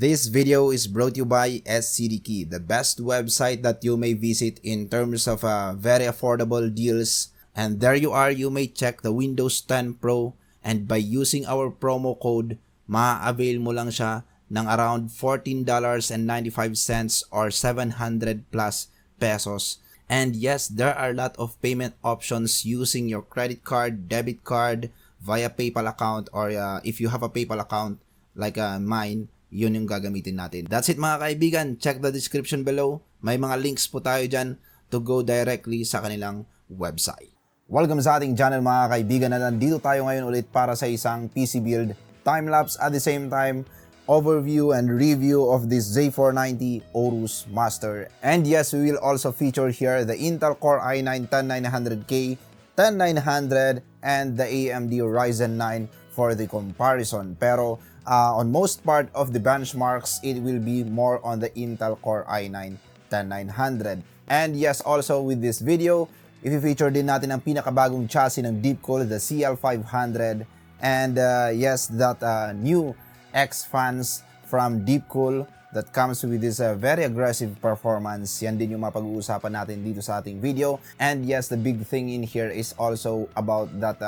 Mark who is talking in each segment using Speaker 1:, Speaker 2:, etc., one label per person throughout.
Speaker 1: This video is brought to you by SCDKey, the best website that you may visit in terms of very affordable deals. And there you are, you may check the Windows 10 Pro, and by using our promo code, ma-avail mo lang siya ng around $14.95 or 700 plus pesos. And yes, there are a lot of payment options using your credit card, debit card, via PayPal account, or if you have a PayPal account like mine, yun yung gagamitin natin. That's it mga kaibigan. Check the description below. May mga links po tayo dyan to go directly sa kanilang website. Welcome sa ating channel mga kaibigan, na nandito tayo ngayon ulit para sa isang PC build, time-lapse, at the same time, overview and review of this Z490 Aorus Master. And yes, we will also feature here the Intel Core i9-10900K, 10900, and the AMD Ryzen 9 for the comparison. Pero on most part of the benchmarks, it will be more on the Intel Core i9-10900. And yes, also with this video, i-feature din natin ang pinakabagong chassis ng Deepcool, the CL500, and yes, that new X fans from Deepcool that comes with this very aggressive performance. Yan din yung mapag-uusapan natin dito sa ating video. And yes, the big thing in here is also about that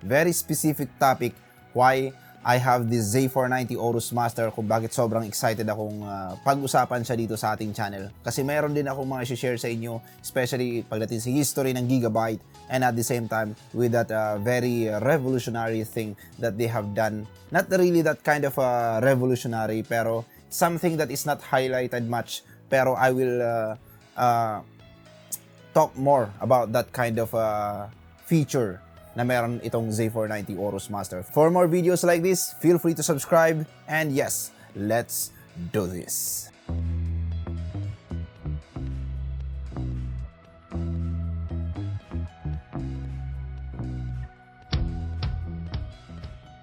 Speaker 1: very specific topic, why I have this Z490 Aorus Master, kung bakit sobrang excited akong pag-usapan siya dito sa ating channel. Kasi mayroon din akong mga share sa inyo, especially pagdating sa history ng Gigabyte, and at the same time with that very revolutionary thing that they have done. Not really that kind of revolutionary, pero something that is not highlighted much, pero I will talk more about that kind of feature na meron itong Z490 Aorus Master. For more videos like this, feel free to subscribe, and yes, let's do this.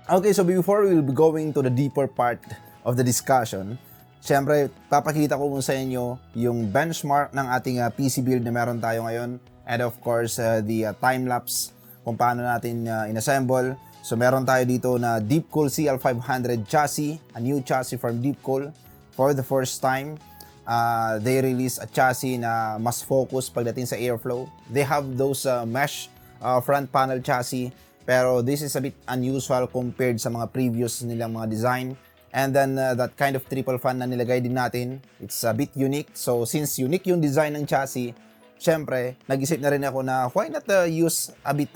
Speaker 1: Okay, so before we will be going to the deeper part of the discussion, syempre, papakita ko sa inyo yung benchmark ng ating PC build na meron tayo ngayon, and of course, the time-lapse kung paano natin inassemble. So meron tayo dito na Deepcool CL500 chassis, a new chassis from Deepcool. For the first time, they release a chassis na mas focus pagdating sa airflow. They have those mesh front panel chassis, pero this is a bit unusual compared sa mga previous nilang mga design. And then that kind of triple fan na nilagay din natin, it's a bit unique. So since unique yung design ng chassis, syempre, nag-isip na rin ako na why not use a bit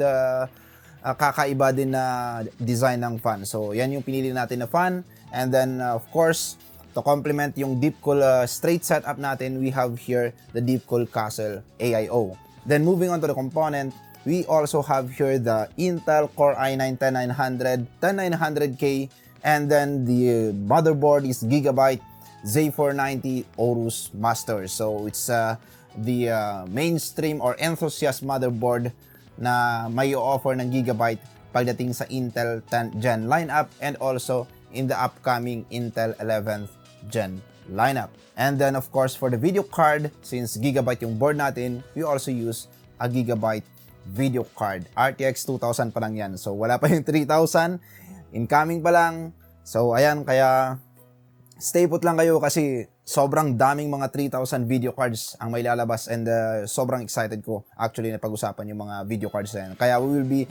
Speaker 1: kakaiba din na design ng fan. So, yan yung pinili natin na fan. And then, of course, to complement yung Deepcool straight setup natin, we have here the Deepcool Castle AIO. Then, moving on to the component, we also have here the Intel Core i9-10900, 10900K, and then the motherboard is Gigabyte Z490 Aorus Master. So, it's the mainstream or enthusiast motherboard na may offer ng Gigabyte pagdating sa Intel 10th Gen lineup, and also in the upcoming Intel 11th Gen lineup. And then of course, for the video card, since Gigabyte yung board natin, we also use a Gigabyte video card. RTX 2000 pa lang yan. So wala pa yung 3000. Incoming pa lang. So ayan, kaya stay put lang kayo kasi sobrang daming mga 3,000 video cards ang may lalabas, and sobrang excited ko actually na pag-usapan yung mga video cards na yan. Kaya we will be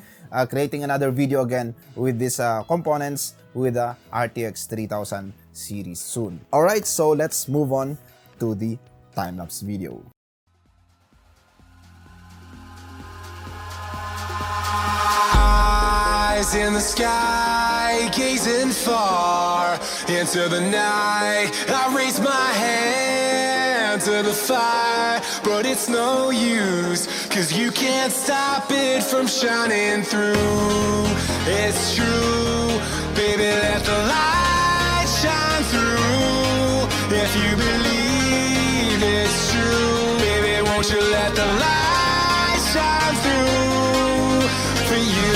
Speaker 1: creating another video again with these components with the RTX 3000 series soon. Alright, so let's move on to the time-lapse video.
Speaker 2: Eyes in the sky, gazing far into the night. I raise my hand to the fire, but it's no use, 'cause you can't stop it from shining through. It's true, baby, let the light shine through. If you believe it's true, baby, won't you let the light shine through for you.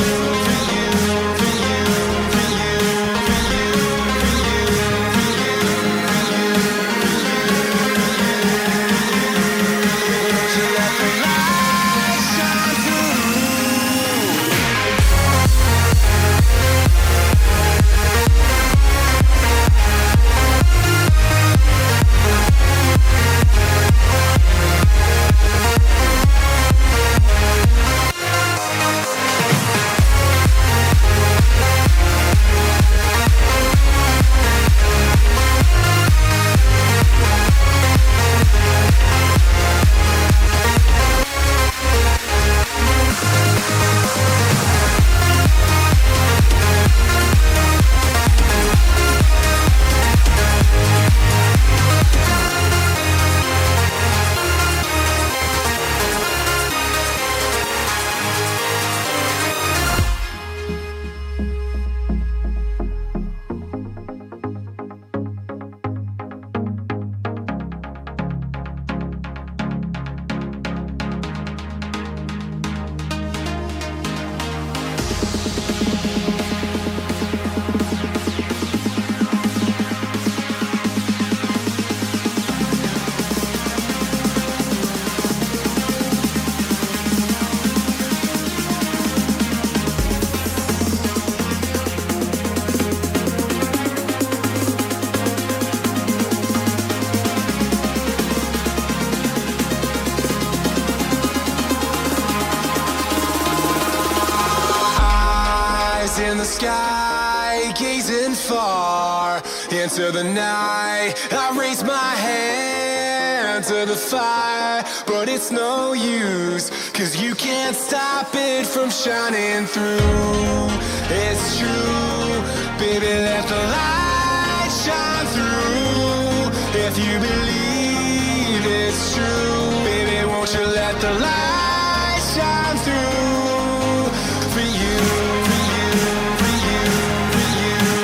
Speaker 2: into the night. I raise my hand to the fire, but it's no use, 'cause you can't stop it from shining through. It's true, baby, let the light shine through. If you believe it's true, baby, won't you let the light shine through for you, for you, for you,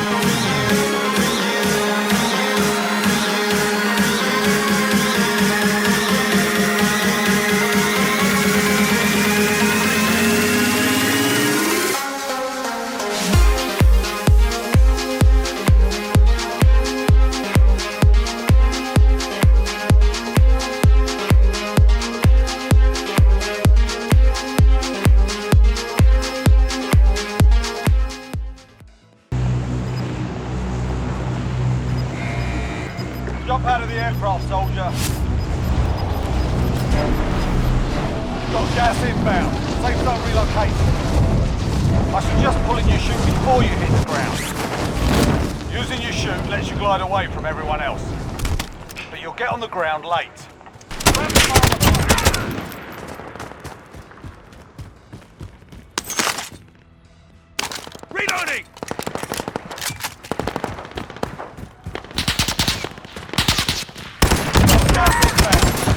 Speaker 2: for you, for you, for you, for you,
Speaker 3: Jump out of the aircraft, soldier. Got gas inbound. Safe zone relocated. I suggest pulling your chute before you hit the ground. Using your chute lets you glide away from everyone else. But you'll get on the ground late. Reloading!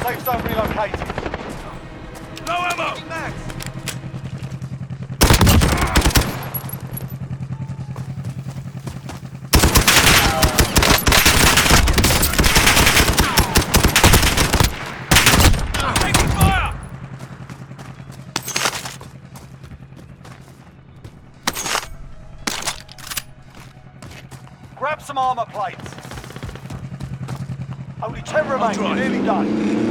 Speaker 3: Safe zone relocated. No ammo! Max. Taking fire! Grab some armor plates. Only 10 remain. You're nearly done.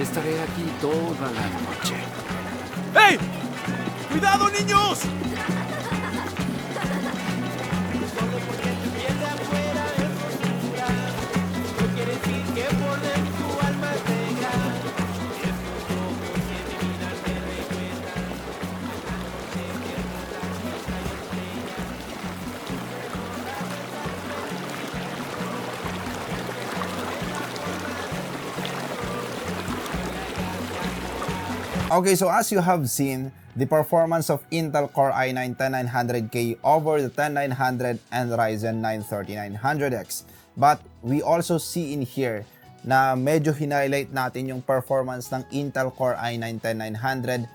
Speaker 4: Estaré aquí toda la noche.
Speaker 3: ¡Hey! ¡Cuidado, niños!
Speaker 1: Okay, so as you have seen, the performance of Intel Core i9 10900K over the 10900 and Ryzen 9 3900X. But we also see in here na medyo highlight natin yung performance ng Intel Core i9 10900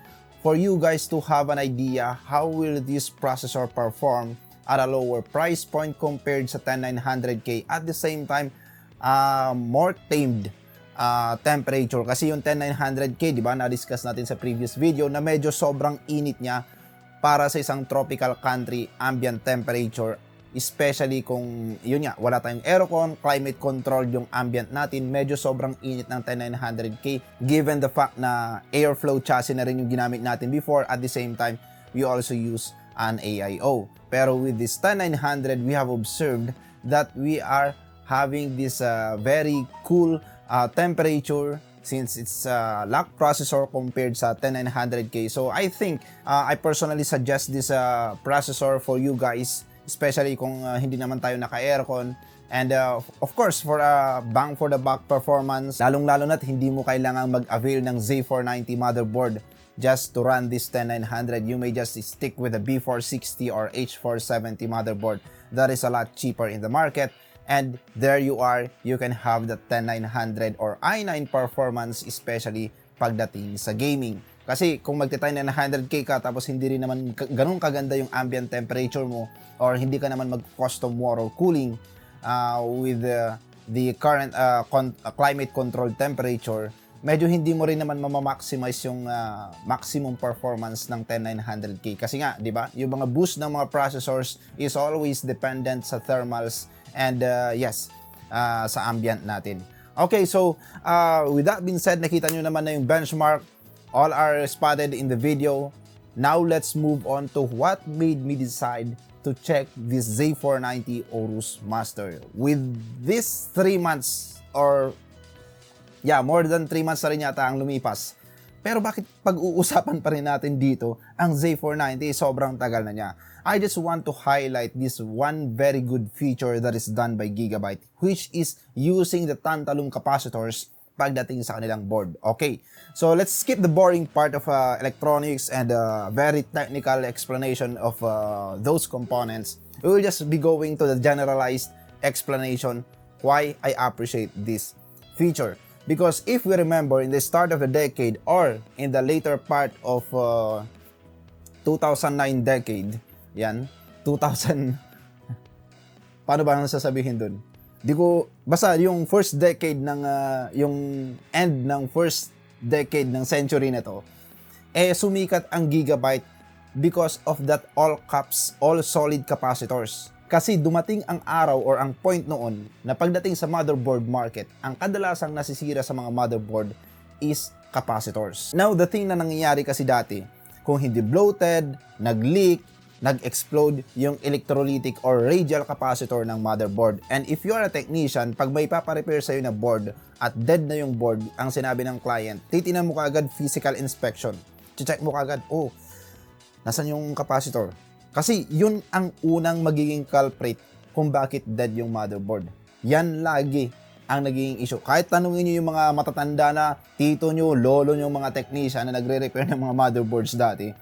Speaker 1: for you guys to have an idea how will this processor perform at a lower price point compared sa 10900K. At the same time, more tamed temperature. Kasi yung 10900K, di ba, na-discuss natin sa previous video na medyo sobrang init niya para sa isang tropical country ambient temperature. Especially kung, yun nga, wala tayong aircon, climate control yung ambient natin, medyo sobrang init ng 10900K given the fact na airflow chassis na rin yung ginamit natin before. At the same time, we also use an AIO. Pero with this 10900, we have observed that we are having this very cool temperature since it's lock processor compared sa 10900K. So I think I personally suggest this processor for you guys, especially kung hindi naman tayo naka-aircon. And of course, for bang for the buck performance, lalong-lalo na't hindi mo kailangang mag-avail ng Z490 motherboard just to run this 10900. You may just stick with the B460 or H470 motherboard. That is a lot cheaper in the market. And there you are, you can have the 10900 or i9 performance, especially pagdating sa gaming. Kasi kung magti-10900K ka tapos hindi rin naman ganun kaganda yung ambient temperature mo, or hindi ka naman mag-custom water cooling with the current climate controlled temperature, medyo hindi mo rin naman mamaximize yung maximum performance ng 10900K. Kasi nga, di ba, yung mga boost ng mga processors is always dependent sa thermals and sa ambient natin. Okay, so with that being said, nakita nyo naman na yung benchmark. All are spotted in the video. Now let's move on to what made me decide to check this Z490 Aorus Master. With this 3 months or more than 3 months na rin yata ang lumipas. Pero bakit pag-uusapan pa rin natin dito ang Z490? Sobrang tagal na niya. I just want to highlight this one very good feature that is done by Gigabyte, which is using the Tantalum capacitors pagdating sa kanilang board. Okay, so let's skip the boring part of electronics and very technical explanation of those components. We will just be going to the generalized explanation why I appreciate this feature. Because if we remember, in the start of the decade or in the later part of 2009 decade, 2000, paano ba ang sasabihin dun? Basta yung first decade ng, yung end ng first decade ng century na to, sumikat ang Gigabyte because of that all caps, all solid capacitors. Kasi dumating ang araw or ang point noon na pagdating sa motherboard market, ang kadalasang nasisira sa mga motherboard is capacitors. Now, the thing na nangyayari kasi dati, kung hindi bloated, nag-leak, nag-explode yung electrolytic or radial capacitor ng motherboard. And if you are a technician, pag may paparepair sa'yo na board at dead na yung board, ang sinabi ng client, titinan mo kaagad physical inspection. Check mo kaagad, nasan yung capacitor? Kasi yun ang unang magiging culprit kung bakit dead yung motherboard. Yan lagi ang nagiging issue. Kahit tanungin nyo yung mga matatanda na tito nyo, lolo nyo, mga technician na nagre-repair ng mga motherboards dati,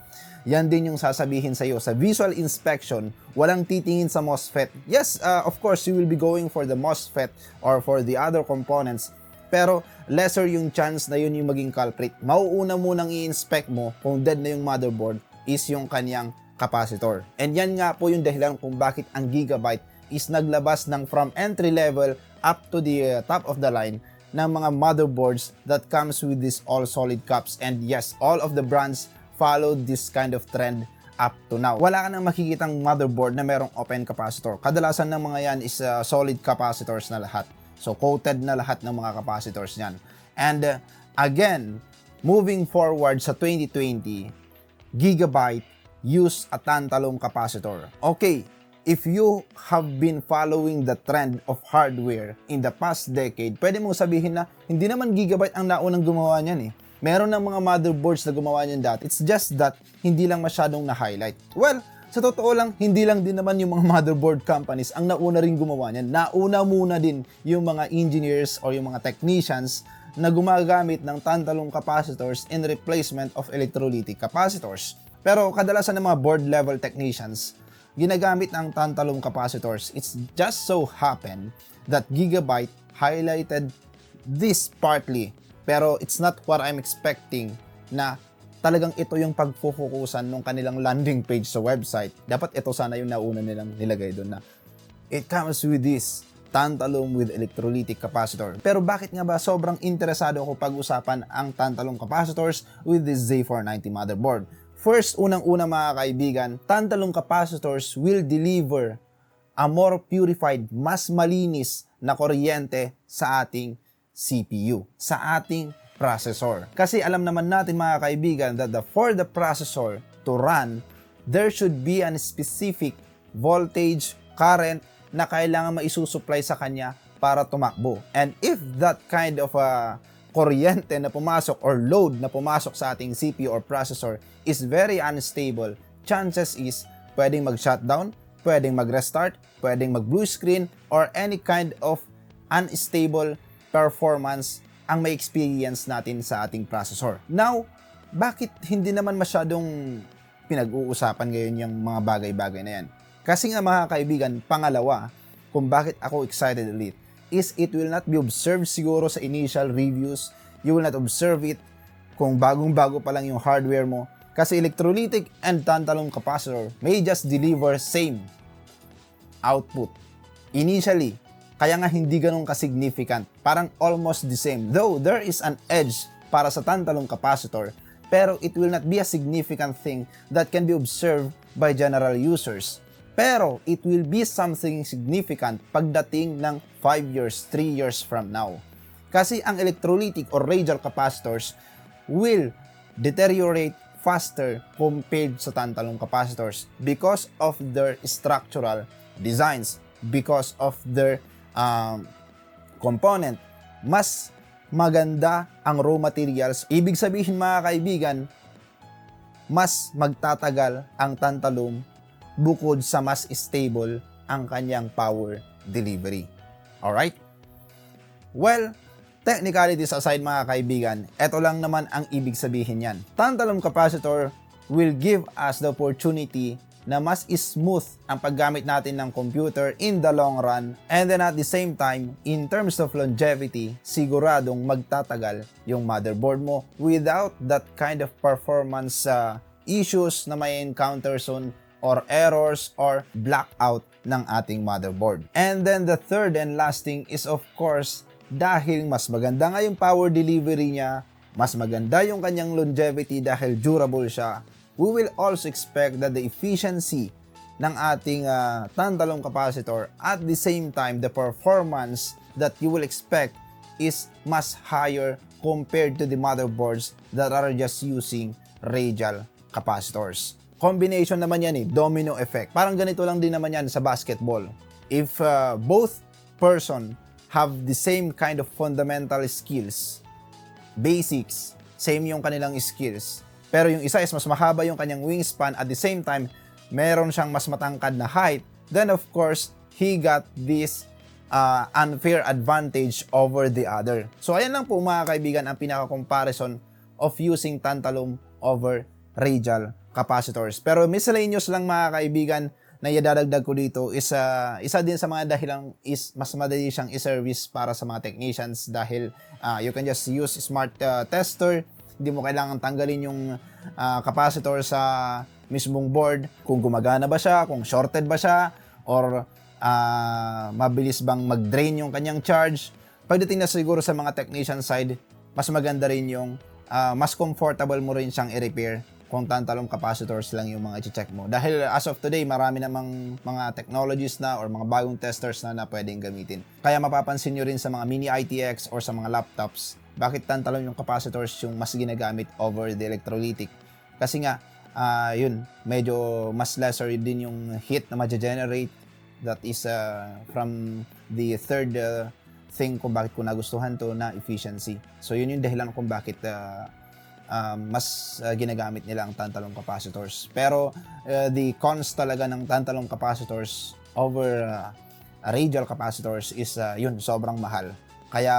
Speaker 1: yan din yung sasabihin sa'yo. Sa visual inspection, walang titingin sa MOSFET. Yes, of course, you will be going for the MOSFET or for the other components, pero lesser yung chance na yun yung maging culprit. Mauuna munang i-inspect mo kung dead na yung motherboard is yung kanyang capacitor. And yan nga po yung dahilan kung bakit ang Gigabyte is naglabas ng from entry level up to the top of the line ng mga motherboards that comes with this all solid caps. And yes, all of the brands followed this kind of trend up to now. Wala ka nang makikitang motherboard na merong open capacitor. Kadalasan ng mga yan is solid capacitors na lahat. So coated na lahat ng mga capacitors niyan. And again, moving forward sa 2020, Gigabyte use a Tantalum capacitor. Okay, if you have been following the trend of hardware in the past decade, pwede mong sabihin na hindi naman Gigabyte ang naunang gumawa niyan Meron ng mga motherboards na gumawa niyan dati. It's just that hindi lang masyadong na-highlight. Well, sa totoo lang, hindi lang din naman yung mga motherboard companies ang nauna rin gumawa niyan. Nauna muna din yung mga engineers or yung mga technicians na gumagamit ng Tantalum capacitors in replacement of electrolytic capacitors. Pero kadalasan ng mga board level technicians, ginagamit ang Tantalum capacitors. It's just so happen that Gigabyte highlighted this partly, pero it's not what I'm expecting na talagang ito yung pagfufukusan ng kanilang landing page sa website. Dapat ito sana yung nauna nilang nilagay doon na it comes with this Tantalum with electrolytic capacitor. Pero bakit nga ba sobrang interesado ako pag-usapan ang Tantalum capacitors with this Z490 motherboard? First, unang-una mga kaibigan, Tantalum capacitors will deliver a more purified, mas malinis na kuryente sa ating CPU, sa ating processor. Kasi alam naman natin mga kaibigan that for the processor to run, there should be a specific voltage, current na kailangan maisusupply sa kanya para tumakbo. And if that kind of kuryente na pumasok or load na pumasok sa ating CPU or processor is very unstable, chances is pwedeng mag-shutdown, pwedeng mag-restart, pwedeng mag-blue screen, or any kind of unstable performance ang may experience natin sa ating processor. Now, bakit hindi naman masyadong pinag-uusapan ngayon yung mga bagay-bagay na yan? Kasi nga mga kaibigan, pangalawa, kung bakit ako excited ulit, is it will not be observed siguro sa initial reviews. You will not observe it kung bagong-bago pa lang yung hardware mo. Kasi electrolytic and tantalum capacitor may just deliver same output initially. Kaya nga hindi ganun ka-significant. Parang almost the same. Though there is an edge para sa tantalum capacitor, pero it will not be a significant thing that can be observed by general users. Pero it will be something significant pagdating ng 5 years, 3 years from now. Kasi ang electrolytic or radial capacitors will deteriorate faster compared sa tantalum capacitors because of their structural designs, because of their component. Mas maganda ang raw materials. Ibig sabihin mga kaibigan, mas magtatagal ang tantalum bukod sa mas stable ang kanyang power delivery. Alright? Well, technicalities aside mga kaibigan, ito lang naman ang ibig sabihin yan. Tantalum capacitor will give us the opportunity na mas smooth ang paggamit natin ng computer in the long run, and then at the same time, in terms of longevity, siguradong magtatagal yung motherboard mo without that kind of performance issues na may encounter soon or errors or blackout ng ating motherboard. And then the third and last thing is of course, dahil mas maganda nga yung power delivery niya, mas maganda yung kanyang longevity dahil durable siya, we will also expect that the efficiency ng ating tantalum capacitor at the same time the performance that you will expect is mas higher compared to the motherboards that are just using radial capacitors. Combination naman yan domino effect. Parang ganito lang din naman yan sa basketball. If both person have the same kind of fundamental skills, basics, same yung kanilang skills, pero yung isa is mas mahaba yung kanyang wingspan, at the same time, meron siyang mas matangkad na height, then of course, he got this unfair advantage over the other. So ayan lang po mga kaibigan ang pinaka-comparison of using tantalum over radial capacitors. Pero miscellaneous lang mga kaibigan na idadagdag ko dito is isa din sa mga dahilan is mas madali siyang i-service para sa mga technicians dahil you can just use smart tester. Hindi mo kailangan tanggalin yung capacitor sa mismong board kung gumagana ba siya, kung shorted ba siya, or mabilis bang mag-drain yung kanyang charge. Pagdating na siguro sa mga technician side, mas maganda rin yung mas comfortable mo rin siyang i-repair kung tantalum capacitors lang yung mga i-check mo. Dahil as of today, marami namang mga technologies na or mga bagong testers na pwedeng gamitin. Kaya mapapansin nyo rin sa mga mini ITX or sa mga laptops, bakit tantalum yung capacitors yung mas ginagamit over the electrolytic. Kasi nga, yun, medyo mas lesser din yung heat na ma-generate. That is from the third thing kung bakit ko nagustuhan to na efficiency. So yun yung dahilan kung bakit mas ginagamit nila ang tantalum capacitors. Pero the cons talaga ng tantalum capacitors over radial capacitors is yun, sobrang mahal. Kaya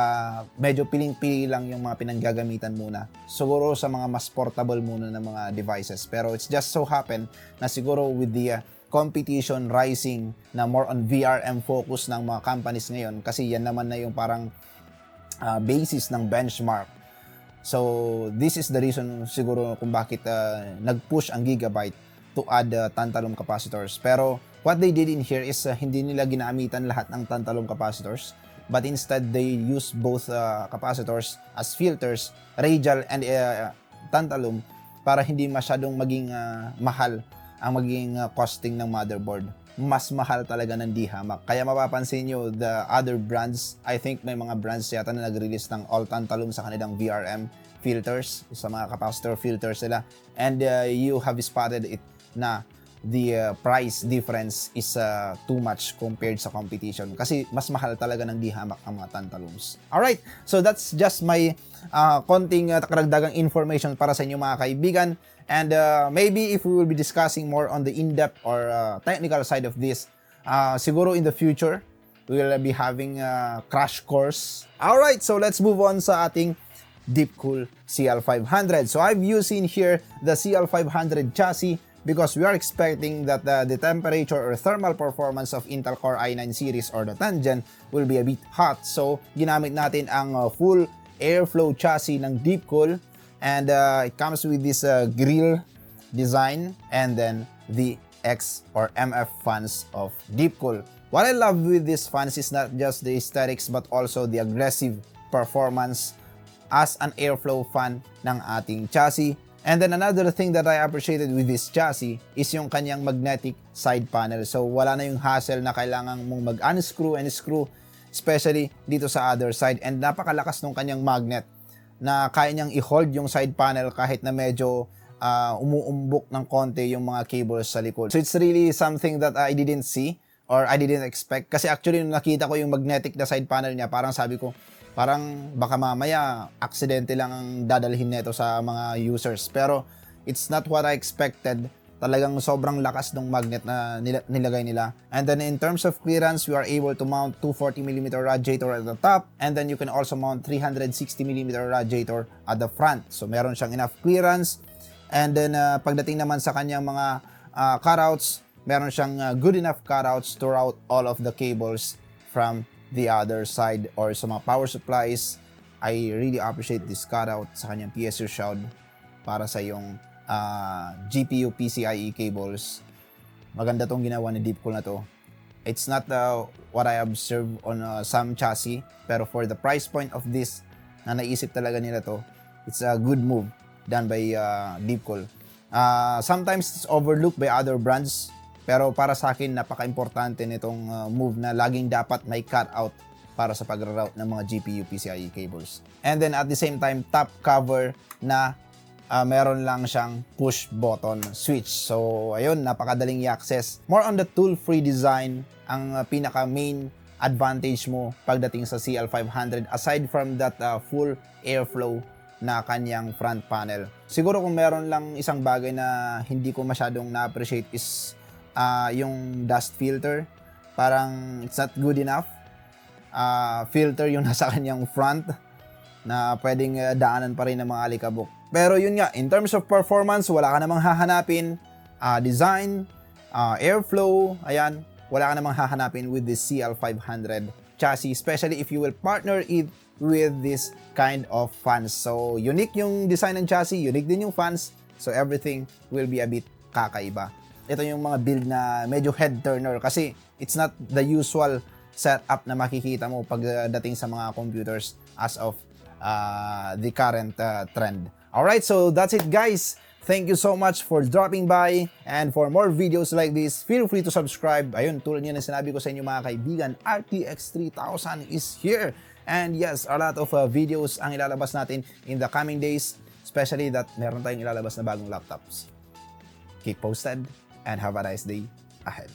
Speaker 1: medyo piling-pili lang yung mga pinanggagamitan muna. Siguro sa mga mas portable muna ng mga devices. Pero it's just so happen na siguro with the competition rising na more on VRM focus ng mga companies ngayon, kasi yan naman na yung parang basis ng benchmark. So this is the reason siguro kung bakit nag-push ang Gigabyte to add tantalum capacitors. Pero what they did in here is hindi nila ginamitan lahat ng tantalum capacitors, but instead they use both capacitors as filters, radial and tantalum, para hindi masyadong maging mahal ang maging costing ng motherboard. Mas mahal talaga ng di-hamak. Kaya mapapansin nyo, the other brands, I think may mga brands yata na nag-release ng all tantalum sa kanilang VRM filters, sa mga capacitor filters nila. And you have spotted it na the price difference is too much compared sa competition. Kasi mas mahal talaga ng di-hamak ang mga tantalums. Alright, so that's just my konting karagdagang information para sa inyo mga kaibigan. And maybe if we will be discussing more on the in-depth or technical side of this, siguro in the future, we will be having a crash course. Alright, so let's move on sa ating Deepcool CL500. So I've used in here the CL500 chassis because we are expecting that the temperature or thermal performance of Intel Core i9 series or the 10th gen will be a bit hot. So ginamit natin ang full airflow chassis ng Deepcool. And it comes with this grill design and then the X or MF fans of Deepcool. What I love with these fans is not just the aesthetics but also the aggressive performance as an airflow fan ng ating chassis. And then another thing that I appreciated with this chassis is yung kanyang magnetic side panel. So wala na yung hassle na kailangan mong mag-unscrew and screw, especially dito sa other side. And napakalakas ng kanyang magnet na kaya niyang i-hold yung side panel kahit na medyo umuumbok ng konti yung mga cables sa likod. So it's really something that I didn't see or I didn't expect. Kasi actually nung nakita ko yung magnetic na side panel niya, parang sabi ko, parang baka mamaya aksidente lang ang dadalhin nito sa mga users. Pero it's not what I expected. Talagang sobrang lakas ng magnet na nilagay nila. And then in terms of clearance, we are able to mount 240mm radiator at the top. And then you can also mount 360mm radiator at the front. So meron siyang enough clearance. And then pagdating naman sa kanyang mga cutouts, meron siyang good enough cutouts to route all of the cables from the other side or sa mga power supplies. I really appreciate this cutout sa kanyang PSU shroud para sa yung GPU PCIe cables. Maganda tong ginawa ni Deepcool na to. It's not what I observed on some chassis, pero for the price point of this na naisip talaga nila to, it's a good move done by Deepcool. Sometimes it's overlooked by other brands, pero para sa akin napaka-importante nitong move na laging dapat may cutout para sa pag-route ng mga GPU PCIe cables. And then at the same time, top cover na meron lang siyang push button switch. So ayun, napakadaling i-access. More on the tool-free design ang pinaka main advantage mo pagdating sa CL500 aside from that full airflow na kanyang front panel. Siguro kung meron lang isang bagay na hindi ko masyadong na-appreciate is yung dust filter. Parang it's not good enough. Filter yung nasa kanyang front na pwedeng daanan pa rin ng mga alikabok. Pero yun nga, in terms of performance, wala ka namang hahanapin. Design, airflow, ayan, wala ka namang hahanapin with this CL500 chassis, especially if you will partner it with this kind of fans. So, unique yung design ng chassis, unique din yung fans, so everything will be a bit kakaiba. Ito yung mga build na medyo head turner kasi it's not the usual setup na makikita mo pagdating sa mga computers as of the current trend. Alright, so that's it guys. Thank you so much for dropping by, and for more videos like this, feel free to subscribe. Ayun, tulad niya na sinabi ko sa inyo mga kaibigan, RTX 3000 is here. And yes, a lot of videos ang ilalabas natin in the coming days, especially that meron tayong ilalabas na bagong laptops. Keep posted and have a nice day ahead.